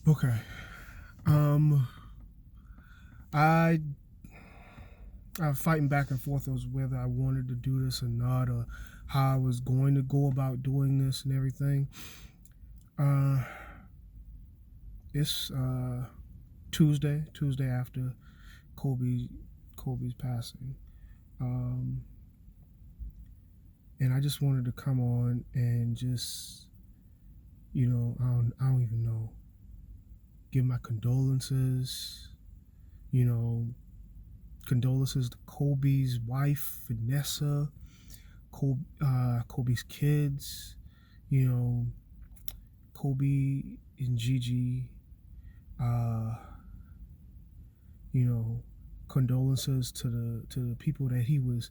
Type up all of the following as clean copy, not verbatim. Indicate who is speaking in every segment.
Speaker 1: Okay. Um, I I was fighting back and forth as whether I wanted to do this or not, or how I was going to go about doing this and everything. Uh, it's Tuesday after Kobe Kobe's passing. Um, and I just wanted to come on and just, I don't even know, give my condolences. You know, condolences to Kobe's wife, Vanessa, Kobe's kids. You know, Kobe and Gigi. Uh, you know, condolences to the people that he was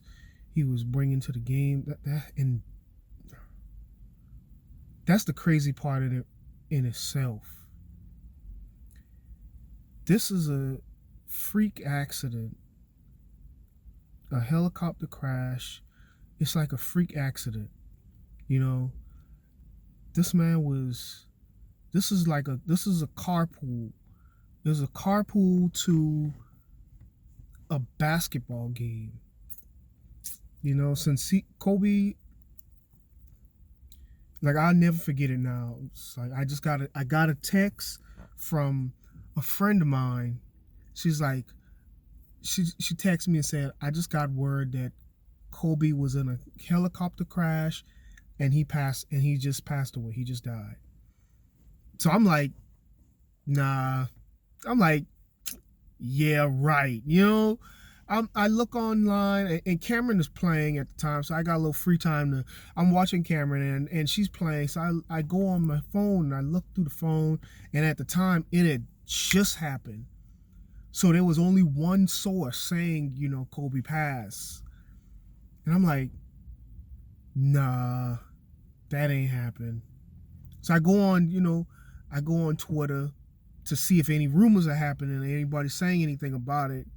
Speaker 1: bringing to the game. And that's the crazy part of it in itself. This is a freak accident, a helicopter crash. It's like a freak accident. You know, this man was. This is a carpool. There's a carpool to a basketball game. Since Kobe, like, I'll never forget it now. It's like I got a text from a friend of mine. She's like, she texted me and said, I just got word that Kobe was in a helicopter crash and he just passed away. He just died. So I'm like, nah. I'm like, yeah, right. I look online and Cameron is playing at the time, so I got a little free time I'm watching Cameron and she's playing, so I go on my phone and I look through the phone, and at the time it had just happened, so there was only one source saying Kobe passed, and I'm like, nah, that ain't happened. So I go on Twitter to see if any rumors are happening and anybody saying anything about it.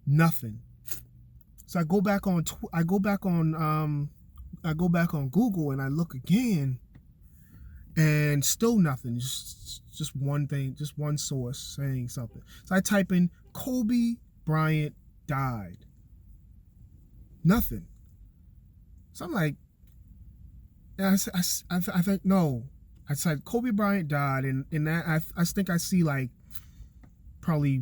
Speaker 1: Nothing. So I go back on Google and I look again, and still nothing. Just one thing, just one source saying something. So I type in Kobe Bryant died. Nothing. So I'm like, I think no. I said Kobe Bryant died, and that I think I see like probably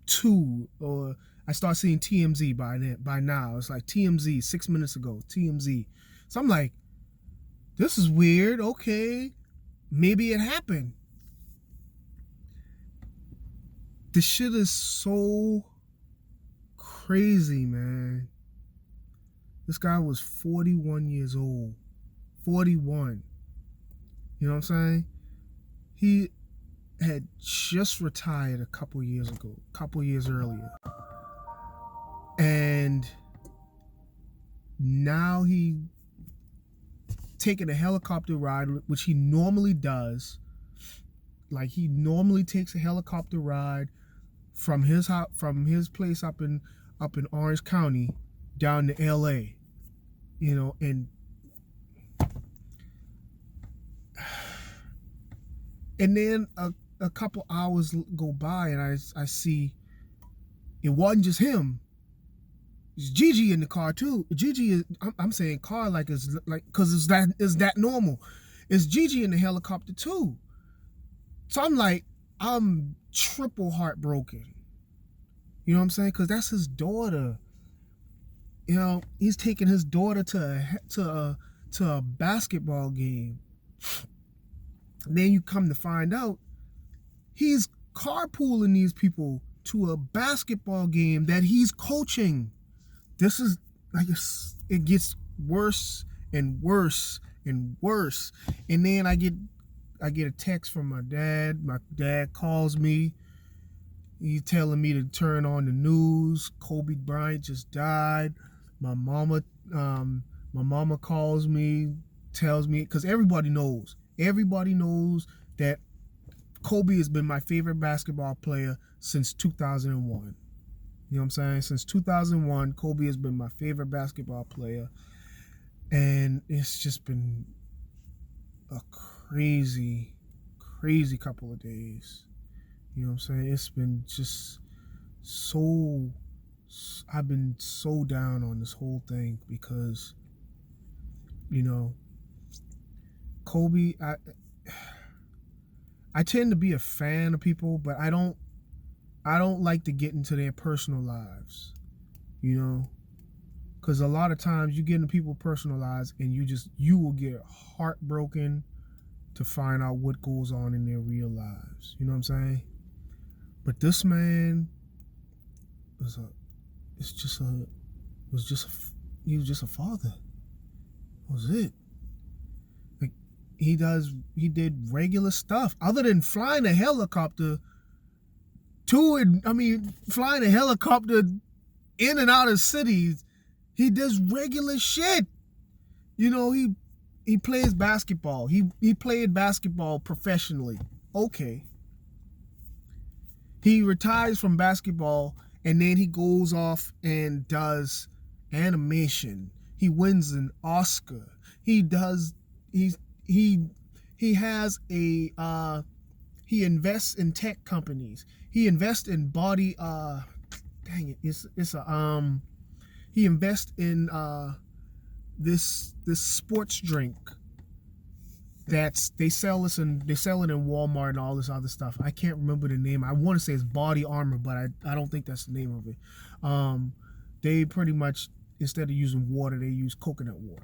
Speaker 1: two, or I start seeing TMZ by now. It's like TMZ 6 minutes ago. TMZ. So I'm like, this is weird. Okay, maybe it happened. This shit is so crazy, man. This guy was 41 years old. 41. You know what I'm saying? He had just retired a couple years ago, couple years earlier. And now he taking a helicopter ride, which he normally does. Like, he normally takes a helicopter ride from his place up in Orange County down to LA. And then a couple hours go by and I see it wasn't just him. It's Gigi in the car too. Gigi is, I'm saying car like it's like, because it's that normal. It's Gigi in the helicopter too. So I'm triple heartbroken. You know what I'm saying? Because that's his daughter. He's taking his daughter to a basketball game. And then you come to find out he's carpooling these people to a basketball game that he's coaching. This is like, it gets worse and worse and worse. And then I get a text from my dad. My dad calls me. He's telling me to turn on the news. Kobe Bryant just died. My mama calls me, tells me, because everybody knows that Kobe has been my favorite basketball player since 2001. You know what I'm saying? Since 2001, Kobe has been my favorite basketball player. And it's just been a crazy, crazy couple of days. You know what I'm saying? It's been just so, I've been so down on this whole thing because, you know, Kobe, I tend to be a fan of people, but I don't like to get into their personal lives, you know, because a lot of times you get into people's personal lives and you will get heartbroken to find out what goes on in their real lives. You know what I'm saying? But this man was a, it's just a, was just a, he was just a father. That was it. Like he did regular stuff other than flying a helicopter flying a helicopter in and out of cities. He does regular shit. You know, he plays basketball. He played basketball professionally. Okay. He retires from basketball and then he goes off and does animation. He wins an Oscar. He has a he invests in tech companies. He invests in body he invests in this sports drink they sell it in Walmart and all this other stuff. I can't remember the name. I want to say it's Body Armor, but I don't think that's the name of it. They pretty much, instead of using water, they use coconut water.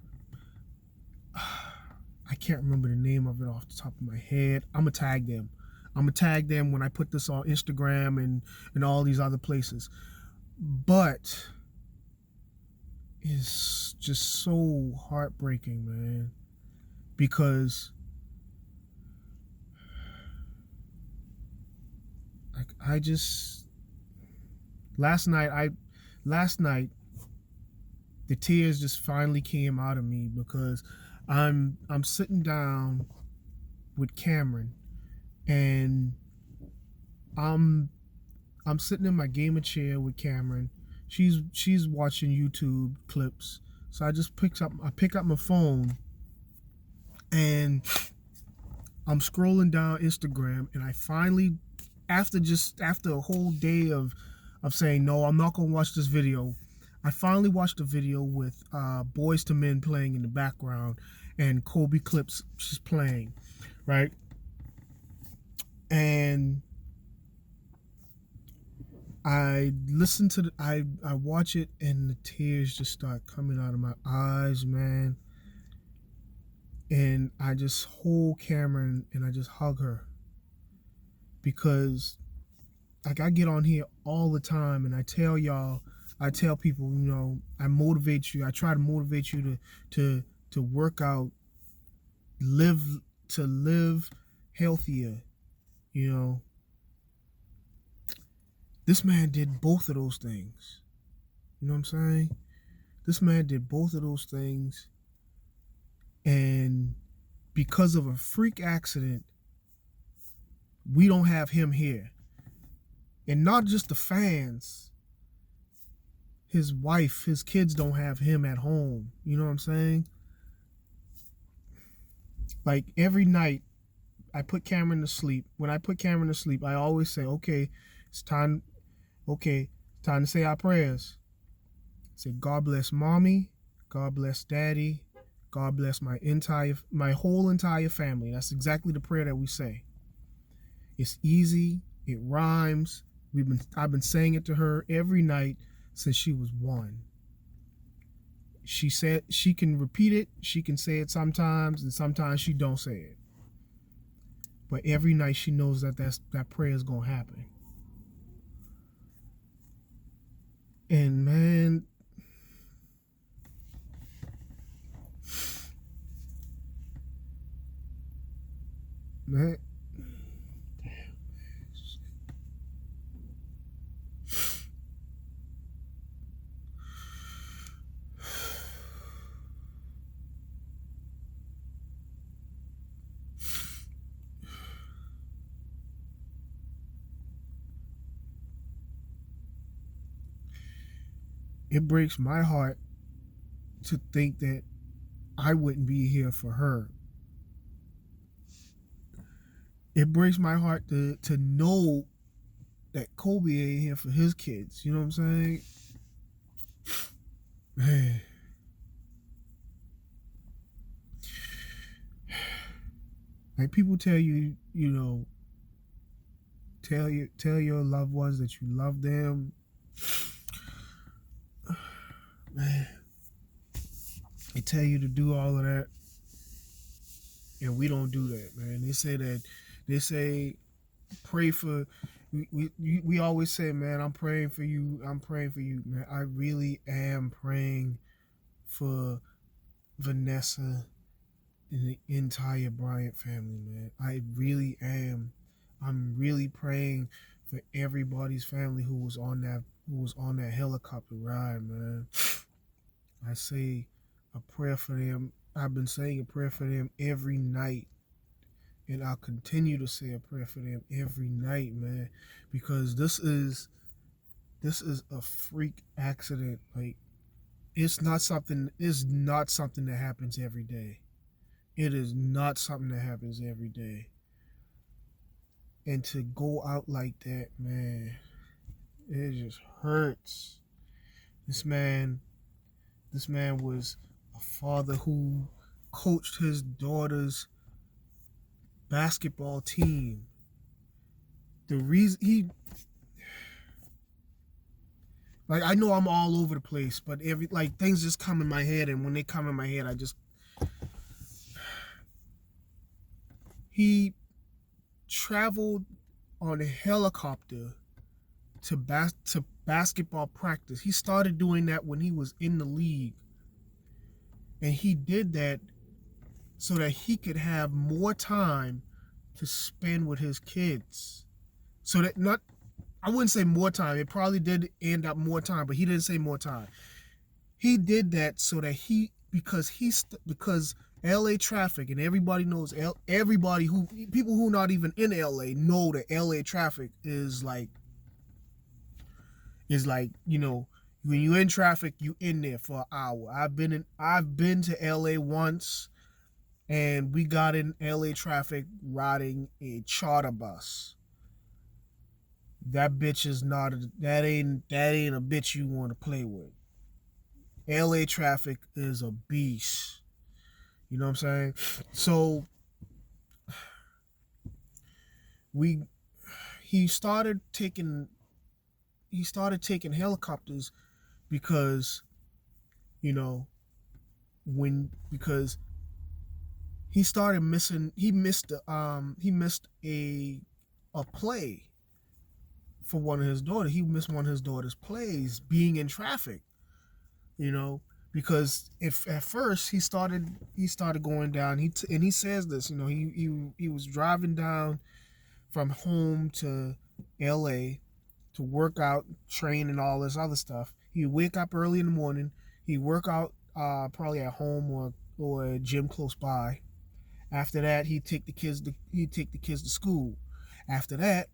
Speaker 1: I can't remember the name of it off the top of my head. I'm gonna tag them when I put this on Instagram and all these other places. But it's just so heartbreaking, man, because like last night the tears just finally came out of me because I'm sitting down with Cameron and I'm sitting in my gamer chair with Cameron. She's watching YouTube clips. So I pick up my phone and I'm scrolling down Instagram and I finally, after a whole day of saying no, I'm not gonna watch this video, I finally watched a video with Boys to Men playing in the background and Kobe clips she's playing, right? And I listen to I watch it and the tears just start coming out of my eyes, man. And I just hold Cameron and I just hug her because like I get on here all the time and I tell people, you know, I motivate you. I try to motivate you to work out, live healthier, you know. This man did both of those things. You know what I'm saying? This man did both of those things. And because of a freak accident, we don't have him here. And not just the fans. His wife, his kids don't have him at home. You know what I'm saying? Like every night, I put Cameron to sleep. When I put Cameron to sleep, I always say, okay, it's time to say our prayers. Say, God bless mommy, God bless daddy, God bless my whole entire family. That's exactly the prayer that we say. It's easy, it rhymes. I've been saying it to her every night since she was 1. She said she can repeat it, she can say it sometimes, and sometimes she don't say it. But every night she knows that prayer is gonna happen. And man, it breaks my heart to think that I wouldn't be here for her. It breaks my heart to know that Kobe ain't here for his kids. You know what I'm saying? Man. Like people tell you, you know, tell your loved ones that you love them. Man. They tell you to do all of that. And we don't do that, man. They say pray for we always say, man, I'm praying for you. I'm praying for you, man. I really am praying for Vanessa and the entire Bryant family, man. I really am. I'm really praying for everybody's family who was on that helicopter ride, man. I say a prayer for them. I've been saying a prayer for them every night. And I'll continue to say a prayer for them every night, man. Because this is a freak accident. Like it's not something that happens every day. It is not something that happens every day. And to go out like that, man, it just hurts. This man was a father who coached his daughter's basketball team. The reason I know I'm all over the place, but things just come in my head, and when they come in my head, he traveled on a helicopter to basketball practice. He started doing that when he was in the league. And he did that so that he could have more time to spend with his kids. So that I wouldn't say more time. It probably did end up more time, but he didn't say more time. He did that so that because LA traffic, and everybody knows, people who not even in LA know that LA traffic is like, you know, when you're in traffic, you in there for an hour. I've been to LA once, and we got in LA traffic riding a charter bus. That bitch is not that ain't a bitch you want to play with. LA traffic is a beast. You know what I'm saying? So he started taking helicopters because, you know, because he missed a play for one of his daughters. He missed one of his daughter's plays being in traffic, you know, because at first he started going down. He says this, you know, he was driving down from home to LA to work out, train, and all this other stuff. He'd wake up early in the morning. He'd work out probably at home or a gym close by. After that, he'd take the kids to school. After that,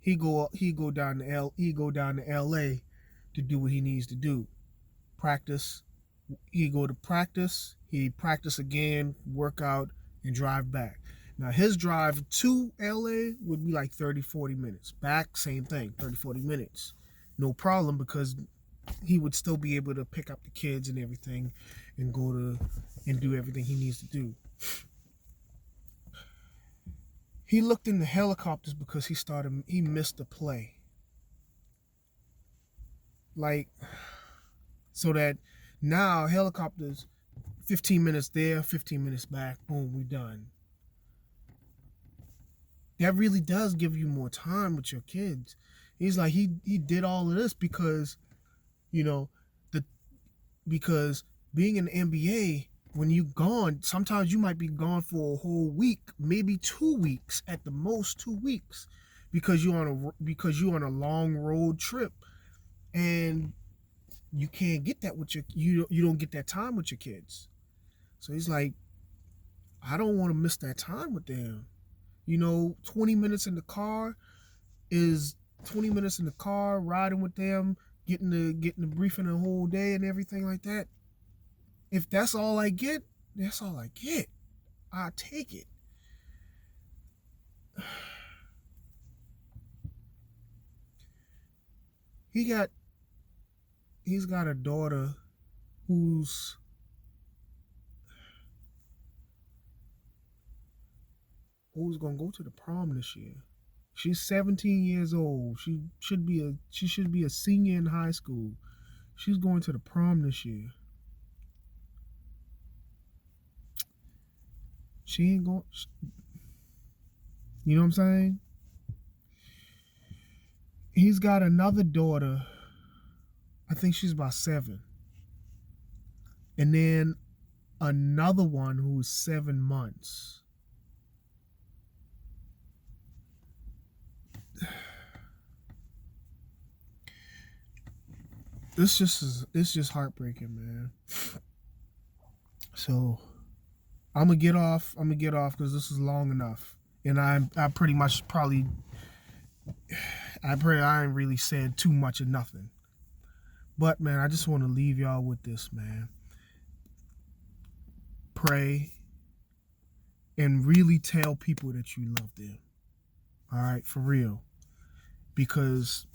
Speaker 1: he go down to LA to do what he needs to do. Practice. He go to practice. He practice again, work out, and drive back. Now his drive to LA would be like 30-40 minutes. Back, same thing, 30-40 minutes. No problem, because he would still be able to pick up the kids and everything and do everything he needs to do. He looked in the helicopters because he missed the play. Like, so that now helicopters, 15 minutes there, 15 minutes back, boom, we done. That really does give you more time with your kids. He's like, he did all of this because, you know, because being in the NBA, when you gone, sometimes you might be gone for a whole week, maybe 2 weeks, at the most 2 weeks, because you're on a long road trip, and you can't get that with you don't get that time with your kids. So he's like, I don't want to miss that time with them. You know, 20 minutes in the car riding with them, getting the briefing the whole day and everything like that. If that's all I get, that's all I get. I'll take it. He got he's got a daughter who's gonna go to the prom this year. She's 17 years old. She should be a senior in high school. She's going to the prom this year. She ain't going. You know what I'm saying? He's got another daughter. I think she's about 7, and then another one who's 7 months. It's just heartbreaking, man. So I'm gonna get off. Because this is long enough, and I pretty much probably I ain't really said too much of nothing. But man, I just want to leave y'all with this, man. Pray and really tell people that you love them. All right, for real, because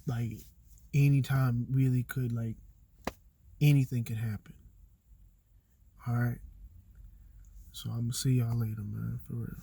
Speaker 1: like anytime really could like anything could happen. All right. So I'm gonna see y'all later, man, for real.